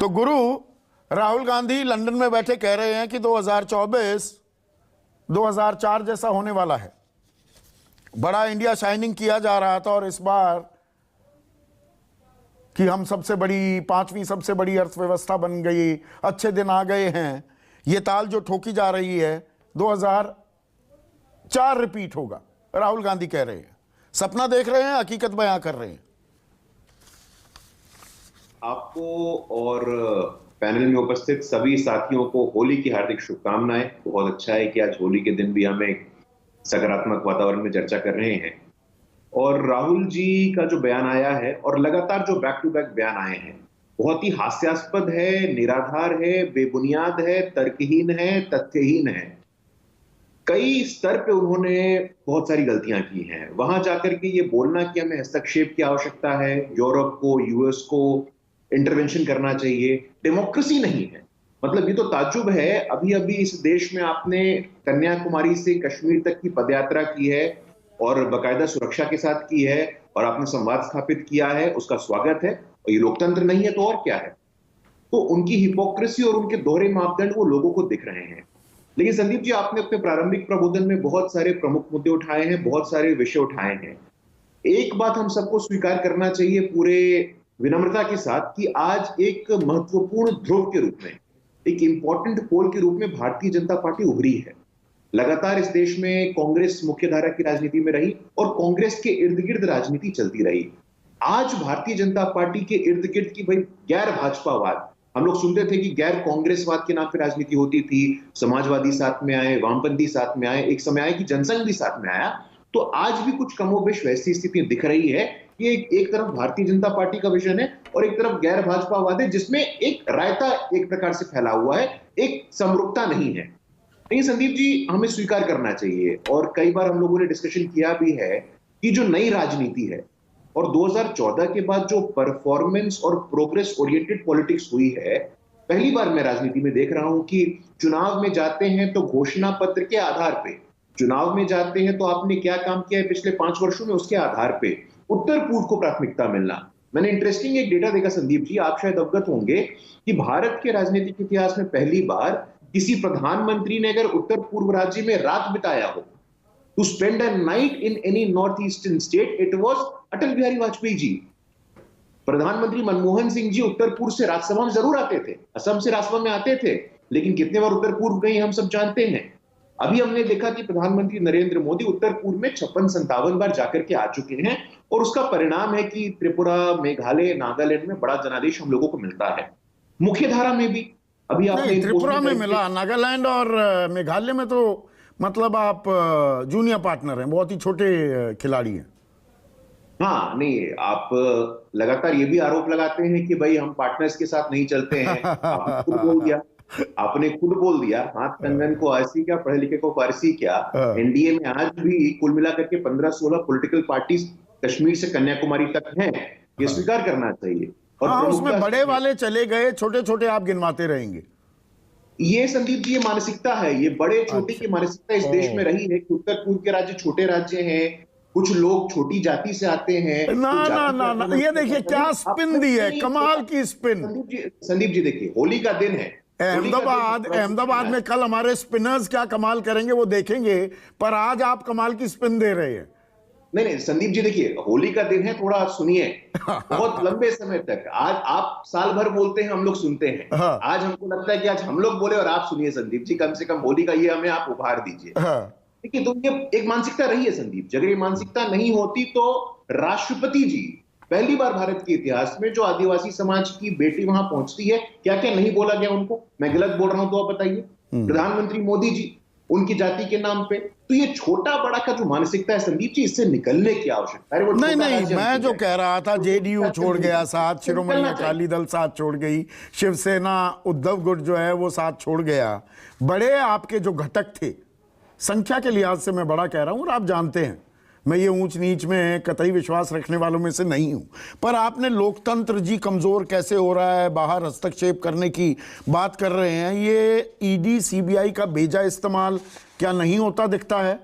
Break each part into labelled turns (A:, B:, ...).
A: तो गुरु, राहुल गांधी लंदन में बैठे कह रहे हैं कि 2024 2004 जैसा होने वाला है। बड़ा इंडिया शाइनिंग किया जा रहा था और इस बार कि हम सबसे बड़ी, पांचवी सबसे बड़ी अर्थव्यवस्था बन गई, अच्छे दिन आ गए हैं, ये ताल जो ठोकी जा रही है 2004 रिपीट होगा, राहुल गांधी कह रहे हैं। सपना देख रहे हैं, हकीकत बयां कर रहे हैं।
B: आपको और पैनल में उपस्थित सभी साथियों को होली की हार्दिक शुभकामनाएं। बहुत अच्छा है कि आज होली के दिन भी हम एक सकारात्मक वातावरण में चर्चा कर रहे हैं। और राहुल जी का जो बयान आया है और लगातार जो बैक टू बैक बयान आए हैं, बहुत ही हास्यास्पद है, निराधार है, बेबुनियाद है, तर्कहीन है, तथ्यहीन है। कई स्तर पे उन्होंने बहुत सारी गलतियां की हैं। वहां जाकर के ये बोलना कि हमें हस्तक्षेप की आवश्यकता है, यूरोप को, यूएस को इंटरवेंशन करना चाहिए, डेमोक्रेसी नहीं है। मतलब ये तो ताज्जुब है। अभी अभी इस देश में आपने कन्याकुमारी से कश्मीर तक की पदयात्रा की है और बाकायदा सुरक्षा के साथ की है और आपने संवाद स्थापित किया है, उसका स्वागत है। और ये लोकतंत्र नहीं है तो और क्या है? तो उनकी हिपोक्रेसी और उनके दोहरे मापदंड वो लोगों को दिख रहे हैं। लेकिन संदीप जी, आपने अपने प्रारंभिक प्रबोधन में बहुत सारे प्रमुख मुद्दे उठाए हैं, बहुत सारे विषय उठाए हैं। एक बात हम सबको स्वीकार करना चाहिए पूरे विनम्रता के साथ कि आज एक महत्वपूर्ण ध्रुव के रूप में, एक इंपॉर्टेंट पोल के रूप में भारतीय जनता पार्टी उभरी है। लगातार इस देश में कांग्रेस मुख्यधारा की राजनीति में रही और कांग्रेस के इर्द गिर्द राजनीति चलती रही। आज भारतीय जनता पार्टी के इर्द गिर्द की भाई गैर भाजपावाद, हम लोग सुनते थे कि गैर कांग्रेसवाद के नाम पर राजनीति होती थी, समाजवादी साथ में आए, वामपंथी साथ में आए, एक समय आया कि जनसंघ भी साथ में आया। तो आज भी कुछ कमोबेश वैसी स्थिति दिख रही है कि एक तरफ भारतीय जनता पार्टी का विजन है और एक तरफ गैर भाजपावाद है, जिसमें एक रायता एक प्रकार से फैला हुआ है, एक समरूपता नहीं है। लेकिन संदीप जी, हमें स्वीकार करना चाहिए और कई बार हम लोगों ने डिस्कशन किया भी है कि जो नई राजनीति है और 2014 के बाद जो परफॉर्मेंस और प्रोग्रेस ओरिएंटेड पॉलिटिक्स हुई है, पहली बार मैं राजनीति में देख रहा हूं कि चुनाव में जाते हैं तो घोषणा पत्र के आधार पे, चुनाव में जाते हैं तो आपने क्या काम किया है पिछले 5 वर्षों में, उसके आधार पे उत्तर पूर्व को प्राथमिकता मिलना। मैंने इंटरेस्टिंग एक डेटा देखा संदीप जी, आप शायद अवगत होंगे कि भारत के राजनीतिक इतिहास में पहली बार किसी प्रधानमंत्री ने अगर उत्तर पूर्व राज्य में रात बिताया हो, to spend a night in any north eastern state, it was Atal Bihari Vajpayee ji. प्रधानमंत्री मनमोहन सिंह जी उत्तर पूर्व से राज्यसभा में जरूर आते थे, असम से राज्यसभा में आते थे, लेकिन कितने बार उत्तर पूर्व गए हम सब जानते हैं। अभी हमने देखा कि प्रधानमंत्री नरेंद्र मोदी उत्तर पूर्व में 56-57 बार जाकर के आ चुके हैं और उसका परिणाम है कि त्रिपुरा, मेघालय, नागालैंड में बड़ा जनादेश हम लोगों को मिलता है। मुख्य धारा में भी अभी आपने
A: त्रिपुरा में मिला, नागालैंड और मेघालय में तो मतलब आप जूनियर पार्टनर हैं, बहुत ही छोटे खिलाड़ी हैं।
B: हाँ, नहीं, आप लगातार ये भी आरोप लगाते हैं कि भाई हम पार्टनर्स के साथ नहीं चलते हैं। आपने खुद बोल दिया, हाथ कंगन को आरसी क्या, पढ़े लिखे को फारसी क्या। एनडीए में आज भी कुल मिलाकर के 15-16 पॉलिटिकल पार्टीज कश्मीर से कन्याकुमारी तक हैं, ये स्वीकार करना चाहिए।
A: और उसमें बड़े वाले चले गए, छोटे छोटे आप गिनवाते रहेंगे।
B: ये संदीप जी, ये मानसिकता है, ये बड़े छोटे की मानसिकता इस देश में रही है कि उत्तर पूर्व के राज्य छोटे राज्य हैं, कुछ लोग छोटी जाति से आते हैं।
A: ना ना ना ना, ये देखिए क्या स्पिन दी है, कमाल की स्पिन।
B: संदीप जी देखिए, होली का दिन है,
A: अहमदाबाद में कल हमारे स्पिनर्स क्या कमाल करेंगे वो देखेंगे, पर आज आप कमाल की स्पिन दे रहे हैं।
B: नहीं संदीप जी देखिए, होली का दिन है, थोड़ा सुनिए। बहुत लंबे समय तक आज आप साल भर बोलते हैं, हम लोग सुनते हैं। आज हमको लगता है कि आज हम लोग बोले और आप सुनिए संदीप जी, कम से कम होली का ये हमें आप उपहार दीजिए। देखिए, तो ये एक मानसिकता रही है संदीप जी। अगर ये मानसिकता नहीं होती तो राष्ट्रपति जी पहली बार भारत के इतिहास में जो आदिवासी समाज की बेटी वहां पहुंचती है, क्या क्या नहीं बोला गया उनको। मैं गलत बोल रहा हूं तो आप बताइए। प्रधानमंत्री मोदी जी उनकी जाति के नाम पे, तो ये छोटा बड़ा का जो मानसिकता है संदीप जी, इससे निकलने की आवश्यकता है।
A: नहीं, मैं जो कह रहा था, जेडीयू छोड़ गया साथ, शिरोमणि अकाली दल साथ छोड़ गई, शिवसेना उद्धव गुट जो है वो साथ छोड़ गया। बड़े आपके जो घटक थे, संख्या के लिहाज से मैं बड़ा कह रहा हूं, और आप जानते हैं मैं ये ऊंच नीच में कतई विश्वास रखने वालों में से नहीं हूं, पर आपने लोकतंत्र जी कमजोर कैसे हो रहा है, बाहर हस्तक्षेप करने की बात कर रहे हैं। ये ईडी सीबीआई का बेजा इस्तेमाल क्या नहीं होता दिखता है?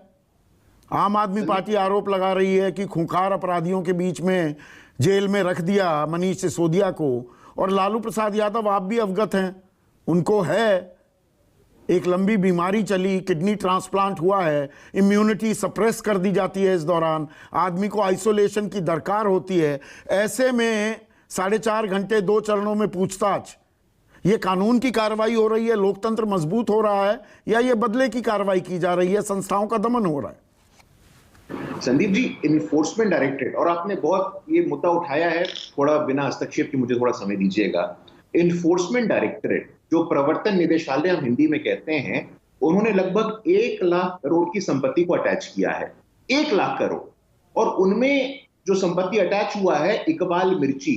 A: आम आदमी पार्टी आरोप लगा रही है कि खूंखार अपराधियों के बीच में जेल में रख दिया मनीष सिसोदिया को, और लालू प्रसाद यादव आप भी अवगत हैं, उनको है एक लंबी बीमारी चली, किडनी ट्रांसप्लांट हुआ है, इम्यूनिटी सप्रेस कर दी जाती है, इस दौरान आदमी को आइसोलेशन की दरकार होती है। ऐसे में 4.5 घंटे 2 चरणों में पूछताछ, ये कानून की कार्रवाई हो रही है, लोकतंत्र मजबूत हो रहा है, या ये बदले की कार्रवाई की जा रही है, संस्थाओं का दमन हो रहा है?
B: संदीप जी, इन्फोर्समेंट डायरेक्टरेट, और आपने बहुत ये मुद्दा उठाया है, थोड़ा बिना हस्तक्षेप के मुझे थोड़ा समय दीजिएगा। इन्फोर्समेंट डायरेक्टरेट, जो प्रवर्तन निदेशालय हम हिंदी में कहते हैं, उन्होंने लगभग 1 लाख करोड़ की संपत्ति को अटैच किया है। 1 लाख करोड़, और उनमें जो संपत्ति अटैच हुआ है, इकबाल मिर्ची,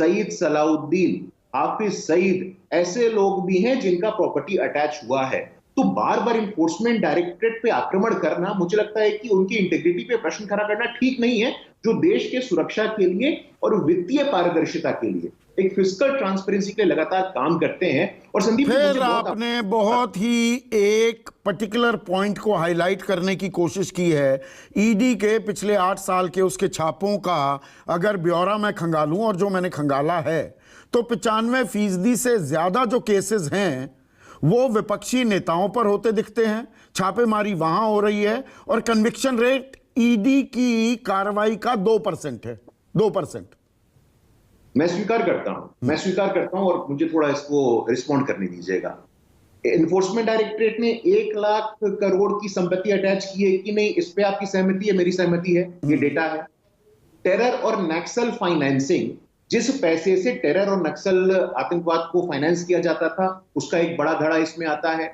B: सईद सलाउद्दीन, हाफिज सईद, ऐसे लोग भी हैं जिनका प्रॉपर्टी अटैच हुआ है। तो बार बार इन्फोर्समेंट डायरेक्टरेट पे आक्रमण करना, मुझे लगता है कि उनकी इंटीग्रिटी पे प्रश्न खड़ा करना ठीक नहीं है, जो देश के सुरक्षा के लिए और वित्तीय पारदर्शिता के लिए, एक फिस्कल ट्रांसपेरेंसी के लिए लगातार काम करते हैं। और संदीप,
A: फिर आपने बहुत ही एक पर्टिकुलर पॉइंट को हाईलाइट करने की कोशिश की है। ईडी के पिछले 8 साल के उसके छापों का अगर ब्यौरा मैं खंगालूं, और जो मैंने खंगाला है, तो 95% से ज्यादा जो केसेस हैं वो विपक्षी नेताओं पर होते दिखते हैं। छापेमारी वहां हो रही है, और कन्विक्शन रेट ईडी की कार्रवाई का 2% है। 2%।
B: मैं स्वीकार करता हूं, और मुझे थोड़ा इसको रिस्पॉन्ड करने दीजिएगा। इन्फोर्समेंट डायरेक्टरेट ने 1 लाख करोड़ की संपत्ति अटैच की है कि नहीं, इस पे आपकी सहमति है, मेरी सहमति है, ये डेटा है। टेरर और नक्सल फाइनेंसिंग, जिस पैसे से टेरर और नक्सल आतंकवाद को फाइनेंस किया जाता था, उसका एक बड़ा धड़ा इसमें आता है।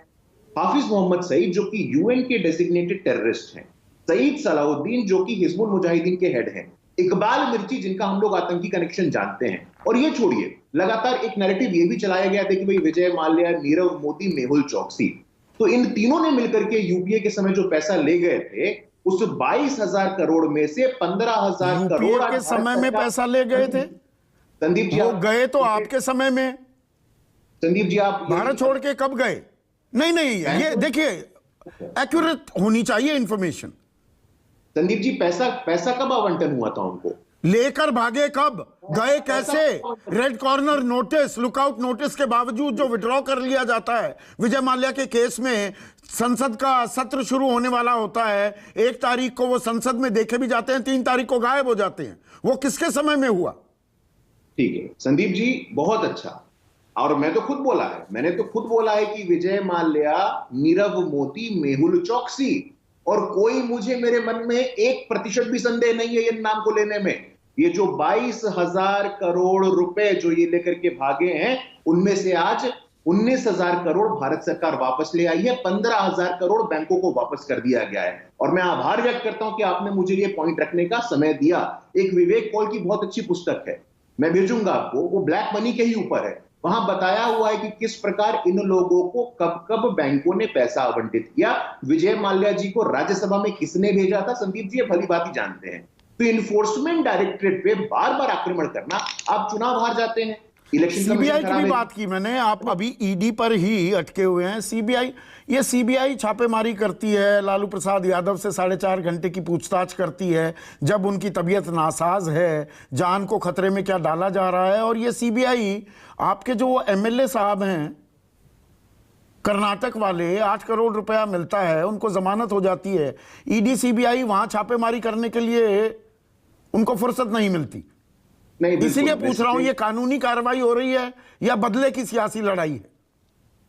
B: हाफिज मोहम्मद सईद, जो कि यूएन के डेजिग्नेटेड टेररिस्ट हैं, सईद सलाउद्दीन, जो कि हिजबुल मुजाहिदीन के हेड हैं, इकबाल मिर्ची, जिनका हम लोग आतंकी कनेक्शन जानते हैं। और ये छोड़िए, लगातार एक नैरेटिव ये भी चलाया गया था कि भाई विजय माल्या, नीरव मोदी, मेहुल चौकसी, तो इन तीनों ने मिलकर के यूपीए के समय जो पैसा ले गए थे, उस 22,000 करोड़ में से 15,000 करोड़
A: के समय में पैसा ले गए थे।
B: संदीप जी,
A: वो गए तो आपके समय में।
B: संदीप जी, आप
A: भारत छोड़ के कब गए? नहीं, ये देखिए, एक्यूरेट होनी चाहिए इंफॉर्मेशन।
B: संदीप जी, पैसा कब आवंटन हुआ था उनको?
A: लेकर भागे कब? गए कैसे? Red corner notice, lookout notice के बावजूद जो विड्रॉ कर लिया जाता है विजय माल्या के केस में, संसद का सत्र शुरू होने वाला होता है, 1 तारीख को वो संसद में देखे भी जाते हैं, 3 तारीख को गायब हो जाते हैं। वो किसके समय में हुआ?
B: ठीक है संदीप जी, बहुत अच्छा। और मैंने तो खुद बोला है कि विजय माल्या, नीरव मोदी, मेहुल चौकसी, और कोई मुझे मेरे मन में 1% भी संदेह नहीं है इन नाम को लेने में। ये जो 22,000 करोड़ रुपए जो ये लेकर के भागे हैं, उनमें से आज 19,000 करोड़ भारत सरकार वापस ले आई है, 15,000 करोड़ बैंकों को वापस कर दिया गया है। और मैं आभार व्यक्त करता हूं कि आपने मुझे ये पॉइंट रखने का समय दिया। एक विवेक पॉल की बहुत अच्छी पुस्तक है, मैं भेजूंगा आपको, वो ब्लैक मनी के ही ऊपर है। वहां बताया हुआ है कि किस प्रकार इन लोगों को कब कब बैंकों ने पैसा आवंटित किया। विजय माल्या जी को राज्यसभा में किसने भेजा था, संदीप जी ये भली बात ही जानते हैं। तो इन्फोर्समेंट डायरेक्टरेट पे बार बार आक्रमण करना, आप चुनाव हार जाते हैं। इलेक्शन
A: सीबीआई की भी बात की मैंने, आप अभी ईडी पर ही अटके हुए हैं। सीबीआई छापेमारी करती है, लालू प्रसाद यादव से 4.5 घंटे की पूछताछ करती है जब उनकी तबीयत नासाज है, जान को खतरे में क्या डाला जा रहा है। और ये सीबीआई, आपके जो एमएलए साहब हैं कर्नाटक वाले, 8 करोड़ रुपया मिलता है, उनको जमानत हो जाती है। ईडी सीबीआई वहां छापेमारी करने के लिए उनको फुर्सत नहीं मिलती। इसीलिए पूछ रहा हूं, ये कानूनी कार्रवाई हो रही है या बदले की सियासी लड़ाई है?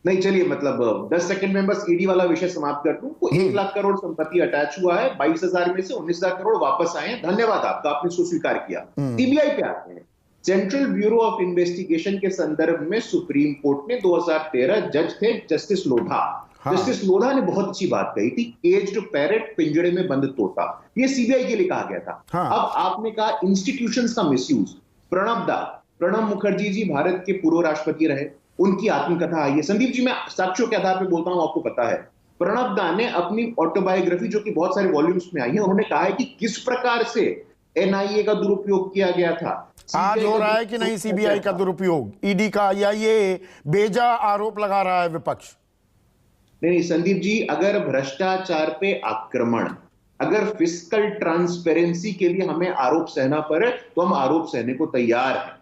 B: नहीं, चलिए, मतलब 10 सेकंड में बस ईडी वाला विषय समाप्त कर दूं। तो 1 लाख करोड़ संपत्ति अटैच हुआ है, 22,000 में से 19,000 करोड़ वापस आए हैं। धन्यवाद आपका, आपने इसको स्वीकार किया। सीबीआई पे आते हैं। सेंट्रल ब्यूरो ऑफ इन्वेस्टिगेशन के संदर्भ में सुप्रीम कोर्ट ने 2013 जज थे जस्टिस लोधा। जस्टिस लोधा ने बहुत अच्छी बात कही थी, केज्ड पैरेट, पिंजड़े में बंद तोता, ये सीबीआई के लिए कहा गया था। अब आपने कहा इंस्टीट्यूशंस का मिसयूज। प्रणब मुखर्जी जी भारत के पूर्व राष्ट्रपति रहे, उनकी आत्मकथा आई है। संदीप जी, मैं साक्ष्यों के आधार पर बोलता हूं, आपको पता है। प्रणब दा ने अपनी ऑटोबायोग्राफी, जो कि बहुत सारे वॉल्यूम्स में आई है, उन्होंने कहा है कि किस प्रकार से एनआईए का दुरुपयोग किया गया था।
A: आज हो रहा है कि नहीं सीबीआई का दुरुपयोग ईडी का, या ये बेजा आरोप लगा रहा है विपक्ष?
B: नहीं संदीप जी, अगर भ्रष्टाचार पे आक्रमण, अगर फिस्कल ट्रांसपेरेंसी के लिए हमें आरोप सहना पड़े तो हम आरोप सहने को तैयार हैं।